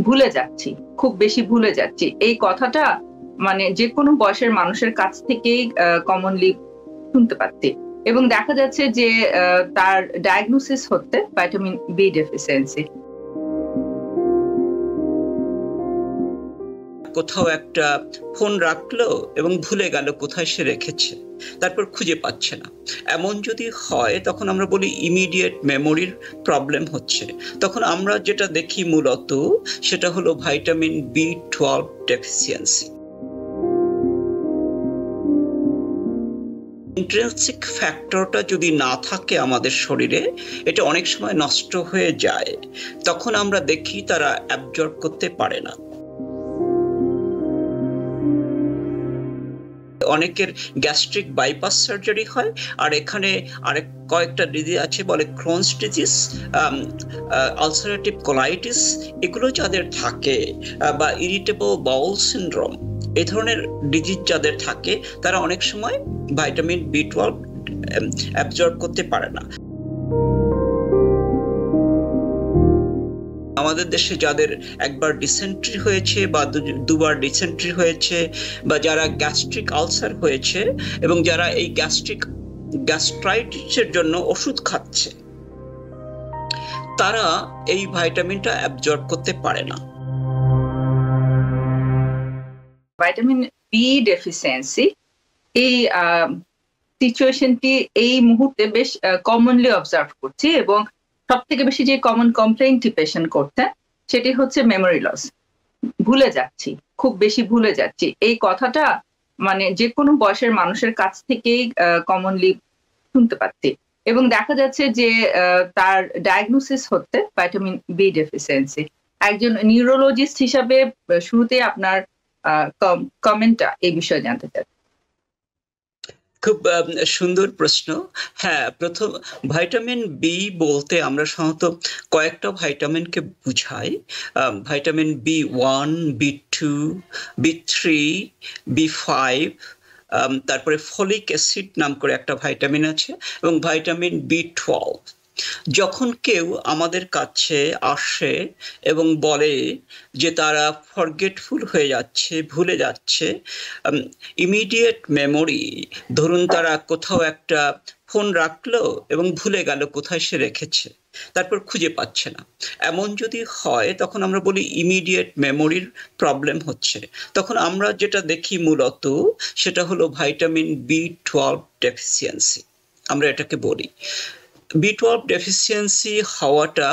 ভুলে যাচ্ছি, খুব বেশি ভুলে যাচ্ছি। এই কথাটা মানে যেকোনো বয়সের মানুষের কাছ থেকেই কমনলি শুনতে পাচ্ছি। এবং দেখা যাচ্ছে যে তার ডায়াগনোসিস হচ্ছে ভিটামিন বি ডেফিসিয়েন্সি। কোথাও একটা ফোন রাখলো এবং ভুলে গেল কোথায় সে রেখেছে, তারপর খুঁজে পাচ্ছে না। এমন যদি হয় তখন আমরা বলি ইমিডিয়েট মেমোরির প্রবলেম হচ্ছে। তখন আমরা যেটা দেখি মূলত সেটা হলো ভিটামিন বি12 ডেফিসিয়েন্সি। ইন্ট্রিনসিক ফ্যাক্টরটা যদি না থাকে আমাদের শরীরে, এটা অনেক সময় নষ্ট হয়ে যায়। তখন আমরা দেখি তারা অ্যাবজর্ব করতে পারে না। অনেকের গ্যাস্ট্রিক বাইপাস সার্জারি হয়, আর এখানে আরেক কয়েকটা ডিজিজ আছে, বলে ক্রোনস ডিজিজ, আলসারেটিভ কোলাইটিস, এগুলো যাদের থাকে, বা ইরিটেবল বাউল সিনড্রোম, এই ধরনের ডিজিজ যাদের থাকে, তারা অনেক সময় ভিটামিন বি12 অ্যাবজর্ব করতে পারে না। আমাদের দেশে যাদের একবার ডিসেন্ট্রি হয়েছে বা দুবার ডিসেন্ট্রি হয়েছে, বা যারা গ্যাস্ট্রিক আলসার হয়েছে এবং যারা এই গ্যাস্ট্রাইটিসের জন্য ওষুধ খাচ্ছে, তারা এই ভিটামিনটা অ্যাবজর্ব করতে পারে না। ভিটামিন বি ডেফিসিয়েন্সি এই সিচুয়েশনটি এই মুহূর্তে বেশ কমনলি অবজার্ভ করছি, এবং সব থেকে বেশি যে কমন কমপ্লেইনটি পেশেন্ট করতে, সেটি হচ্ছে মেমোরি লস। ভুলে যাচ্ছি, খুব বেশি ভুলে যাচ্ছি। এই কথাটা মানে যেকোনো বয়সের মানুষের কাছ থেকেই কমনলি শুনতে পাচ্ছি। এবং দেখা যাচ্ছে যে তার ডায়াগনোসিস হচ্ছে ভিটামিন বি ডেফিসিয়েন্সি। একজন নিউরোলজিস্ট হিসাবে শুরুতেই আপনার কমেন্টটা এই বিষয়ে জানতে চাই। খুব সুন্দর প্রশ্ন। হ্যাঁ, প্রথম ভিটামিন বি বলতে আমরা সাধারণত কয়েকটা ভিটামিনকে বুঝাই। ভিটামিন বি1, বি2, বি3, বি5, তারপরে ফলিক অ্যাসিড নাম করে একটা ভিটামিন আছে, এবং ভিটামিন বি12। যখন কেউ আমাদের কাছে আসে এবং বলে যে তারা ফরগেটফুল হয়ে যাচ্ছে, ভুলে যাচ্ছে, ইমিডিয়েট মেমোরি, ধরুন তারা কোথাও একটা ফোন রাখলো এবং ভুলে গেল কোথায় সে রেখেছে, তারপর খুঁজে পাচ্ছে না, এমন যদি হয় তখন আমরা বলি ইমিডিয়েট মেমোরির প্রবলেম হচ্ছে। তখন আমরা যেটা দেখি মূলত সেটা হলো ভিটামিন বি12 ডেফিসিয়েন্সি, আমরা এটাকে বলি। বি12 ডেফিসিয়েন্সি হওয়াটা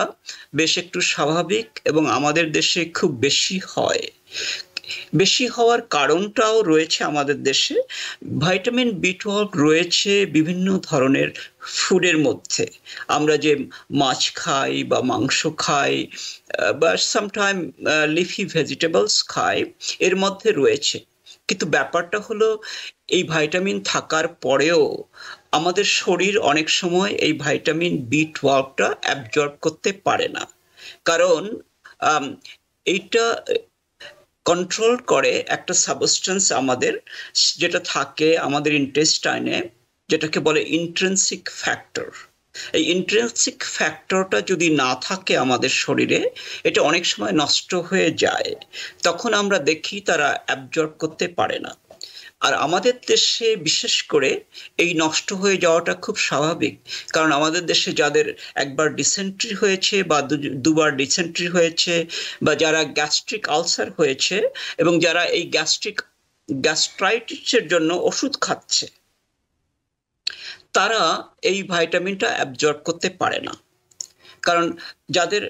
বেশ একটু স্বাভাবিক, এবং আমাদের দেশে খুব বেশি হয়। বেশি হওয়ার কারণটাও রয়েছে আমাদের দেশে। ভিটামিন বি12 রয়েছে বিভিন্ন ধরনের ফুডের মধ্যে। আমরা যে মাছ খাই বা মাংস খাই, বা সামটাইম লিফি ভেজিটেবলস খাই, এর মধ্যে রয়েছে। কিন্তু ব্যাপারটা হলো, এই ভিটামিন থাকার পরেও আমাদের শরীর অনেক সময় এই ভিটামিন বি12টা অ্যাবজর্ব করতে পারে না। কারণ এইটা কন্ট্রোল করে একটা সাবস্টেন্স আমাদের, যেটা থাকে আমাদের ইন্টেস্টাইনে, যেটাকে বলে ইন্ট্রিনসিক ফ্যাক্টর। এই ইন্ট্রিনসিক ফ্যাক্টরটা যদি না থাকে আমাদের শরীরে, এটা অনেক সময় নষ্ট হয়ে যায়। তখন আমরা দেখি তারা অ্যাবজর্ব করতে পারে না। আর আমাদের দেশে বিশেষ করে এই নষ্ট হয়ে যাওয়াটা খুব স্বাভাবিক, কারণ আমাদের দেশে যাদের একবার ডিসেন্ট্রি হয়েছে বা দুবার ডিসেন্ট্রি হয়েছে, বা যারা গ্যাস্ট্রিক আলসার হয়েছে এবং যারা এই গ্যাস্ট্রাইটিসের জন্য ওষুধ খাচ্ছে, তারা এই ভিটামিনটা অ্যাবজর্ব করতে পারে না। কারণ যাদের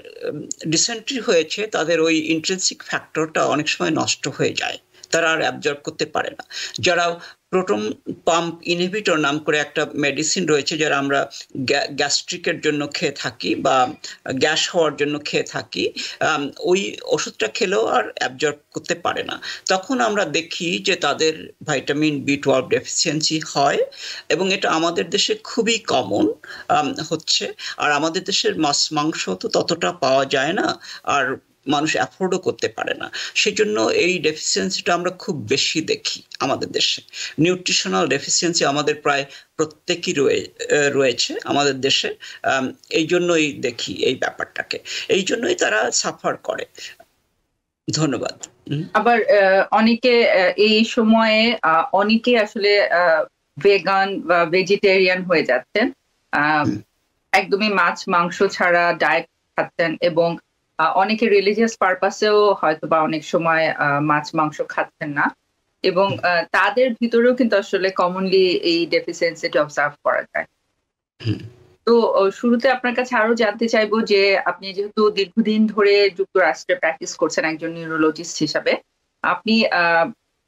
ডিসেন্ট্রি হয়েছে তাদের ওই ইন্ট্রিনসিক ফ্যাক্টরটা অনেক সময় নষ্ট হয়ে যায়, তারা আর অ্যাবজর্ব করতে পারে না। যারা প্রোটন পাম্প ইনহিবিটর নাম করে একটা মেডিসিন রয়েছে, যারা আমরা গ্যাস্ট্রিকের জন্য খেয়ে থাকি বা গ্যাস হওয়ার জন্য খেয়ে থাকি, ওই ওষুধটা খেলেও আর অ্যাবজর্ব করতে পারে না। তখন আমরা দেখি যে তাদের ভিটামিন বি12 ডেফিসিয়েন্সি হয়, এবং এটা আমাদের দেশে খুবই কমন হচ্ছে। আর আমাদের দেশের মাছ মাংস তো ততটা পাওয়া যায় না, আর মানুষ অ্যাফোর্ডও করতে পারে না। সেজন্য এই ডেফিসিয়েন্সিটা আমরা খুব বেশি দেখি আমাদের দেশে। নিউট্রিশনাল ডেফিসিয়েন্সি আমাদের প্রায় প্রত্যেকই রয়েছে আমাদের দেশে। এই জন্যই দেখি এই ব্যাপারটাকে, এই জন্যই তারা সাফার করে। ধন্যবাদ। আবার অনেকে এই সময়ে অনেকে আসলে ভেগান বা ভেজিটেরিয়ান হয়ে যাচ্ছেন, একদমই মাছ মাংস ছাড়া ডায়েট খাচ্ছেন, এবং অনেকে রিলিজিয়াস পারপাসেও হয়তো বা অনেক সময় মাছ মাংস খাচ্ছেন না, এবং তাদের ভিতরেও কিন্তু আসলে কমনলি এই ডেফিসিয়েন্সিটা অবজার্ভ করা যায়। তো শুরুতে আপনার কাছে আরো জানতে চাইবো যে আপনি যেহেতু দীর্ঘদিন ধরে যুক্তরাষ্ট্রে প্র্যাকটিস করছেন একজন নিউরোলজিস্ট হিসাবে, আপনি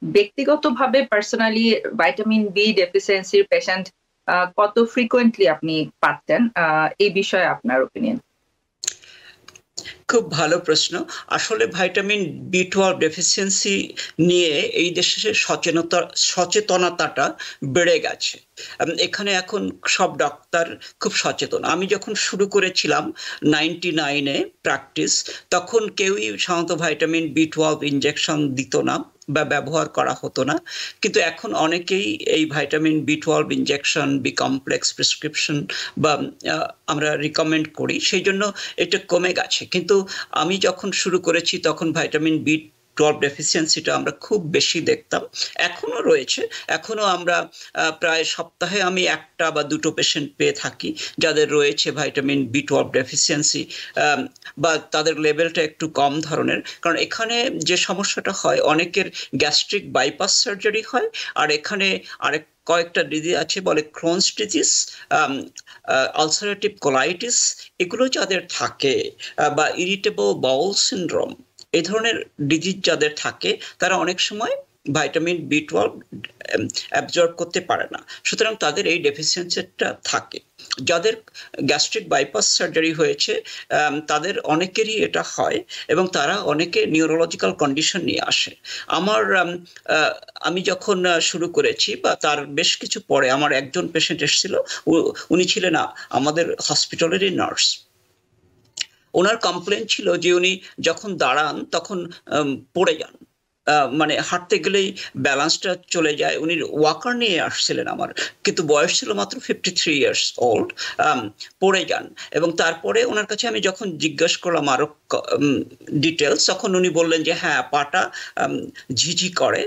ব্যক্তিগতভাবে পার্সোনালি ভাইটামিন বি ডেফিসিয়েন্সির পেশেন্ট কত ফ্রিকোয়েন্টলি আপনি পাচ্ছেন, এই বিষয়ে আপনার ওপিনিয়ন? খুব ভালো প্রশ্ন। আসলে ভাইটামিন B12 ডেফিসিয়েন্সি নিয়ে এই দেশে সচেতনতাটা বেড়ে গেছে। এখানে এখন সব ডাক্তার খুব সচেতন। আমি যখন শুরু করেছিলাম 99-এ প্র্যাকটিস, তখন কেউই সাধারণত ভাইটামিন B12 ইনজেকশন দিত না বা ব্যবহার করা হতো না, কিন্তু এখন অনেকেই এই vitamin B12 injection, B complex prescription বা আমরা রিকমেন্ড করি, সেই জন্য এটা কমে গেছে। কিন্তু আমি যখন শুরু করেছি তখন ভাইটামিন B12 ডেফিসিয়েন্সিটা আমরা খুব বেশি দেখতাম, এখনো রয়েছে। এখনো আমরা প্রায় সপ্তাহে আমি একটা বা দুটো পেশেন্ট পেয়ে থাকি যাদের রয়েছে ভাইটামিন B12 ডেফিসিয়েন্সি, বা তাদের লেভেলটা একটু কম ধরনের। কারণ এখানে যে সমস্যাটা হয়, অনেকের গ্যাস্ট্রিক বাইপাস সার্জারি হয়, আর এখানে আরেক কয়েকটা ডিজিজ আছে, বলে ক্রোনস ডিজিজ, আলসারেটিভ কোলাইটিস, এগুলো যাদের থাকে, বা ইরিটেবল বাউল সিনড্রোম, এই ধরনের ডিজিজ যাদের থাকে, তারা অনেক সময় ভাইটামিন B12 অ্যাবজর্ব করতে পারে না, সুতরাং তাদের এই ডেফিসিয়েন্সিটা থাকে। যাদের গ্যাস্ট্রিক বাইপাস সার্জারি হয়েছে তাদের অনেকেরই এটা হয়, এবং তারা অনেকে নিউরোলজিক্যাল কন্ডিশন নিয়ে আসে। আমি যখন শুরু করেছি বা তার বেশ কিছু পরে আমার একজন পেশেন্ট এসেছিল, উনি ছিলেন আমাদের হসপিটালেরই নার্স। ওনার কমপ্লেন ছিল যে উনি যখন দাঁড়ান তখন পড়ে যান, মানে হাঁটতে গেলেই ব্যালেন্সটা চলে যায়। উনি ওয়াকার নিয়ে আসছিলেন আমার, কিন্তু বয়স ছিল মাত্র 53 ইয়ার্স ওল্ড, পড়ে যান। এবং তারপরে ওনার কাছে আমি যখন জিজ্ঞেস করলাম আরো ডিটেলস, তখন উনি বললেন যে হ্যাঁ, পাটা ঝিঝি করে,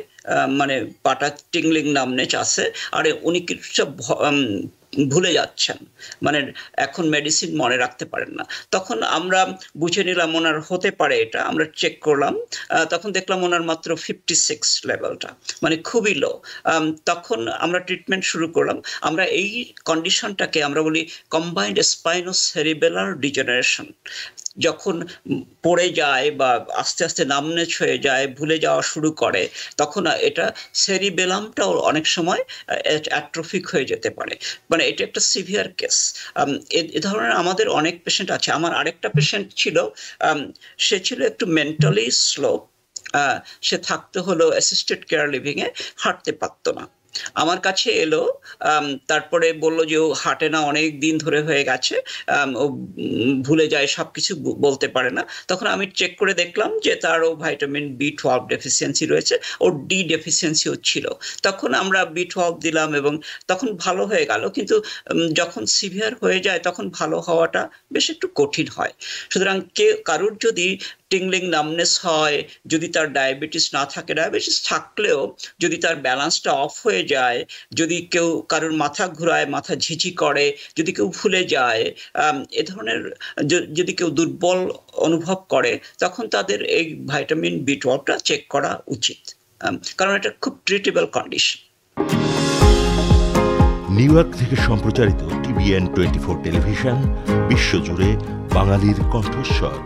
মানে পাটা টিংলিং নামনেচ আছে, আর উনি কিছু ভুলে যাচ্ছেন, মানে এখন মেডিসিন মনে রাখতে পারেন না। তখন আমরা বুঝে নিলাম ওনার হতে পারে এটা, আমরা চেক করলাম, তখন দেখলাম ওনার মাত্র 56 লেভেলটা, মানে খুবই লো। তখন আমরা ট্রিটমেন্ট শুরু করলাম। আমরা এই কন্ডিশনটাকে আমরা বলি কম্বাইন্ড স্পাইনোসেরিবেলার ডিজেনারেশন। যখন পড়ে যায় বা আস্তে আস্তে নামনেচ হয়ে যায়, ভুলে যাওয়া শুরু করে, তখন এটা সেরিবেলামটাও অনেক সময় অ্যাট্রোফিক হয়ে যেতে পারে, মানে এটা একটা সিভিয়ার কেস। এ ধরনের আমাদের অনেক পেশেন্ট আছে। আমার আরেকটা পেশেন্ট ছিল, সে ছিল একটু মেন্টালি স্লো, সে থাকতে হলো অ্যাসিস্টেড কেয়ার লিভিং এ, হাঁটতে পারতো না। আমার কাছে এলো, তারপরে বললো যে ও হাঁটে না, অনেক দিন ধরে হয়ে গেছে, ও ভুলে যায়, সবকিছু বলতে পারে না। তখন আমি চেক করে দেখলাম যে তারও ভাইটামিন B12 ডেফিসিয়েন্সি রয়েছে, ওর ডি ডেফিসিয়েন্সিও ছিল। তখন আমরা B12 দিলাম এবং তখন ভালো হয়ে গেল। কিন্তু যখন সিভিয়ার হয়ে যায় তখন ভালো হওয়াটা বেশ একটু কঠিন হয়। সুতরাং কারুর যদি টিংলিং নামনেস হয়, যদি তার ডায়াবেটিস না থাকে, ডায়াবেটিস থাকলেও যদি তার ব্যালেন্সটা অফ হয়ে যায়, যদি কেউ কারুর মাথা ঘুরায়, মাথা ঝিঝি করে, যদি কেউ ভুলে যায়, এ ধরনের যদি কেউ দুর্বল অনুভব করে, তখন তাদের এই ভাইটামিন B12টা চেক করা উচিত, কারণ এটা খুব ট্রিটেবল কন্ডিশন। নিউ ইয়র্ক থেকে সম্প্রচারিত TBN 24 টেলিভিশন, বিশ্বজুড়ে বাঙালির কণ্ঠস্বর।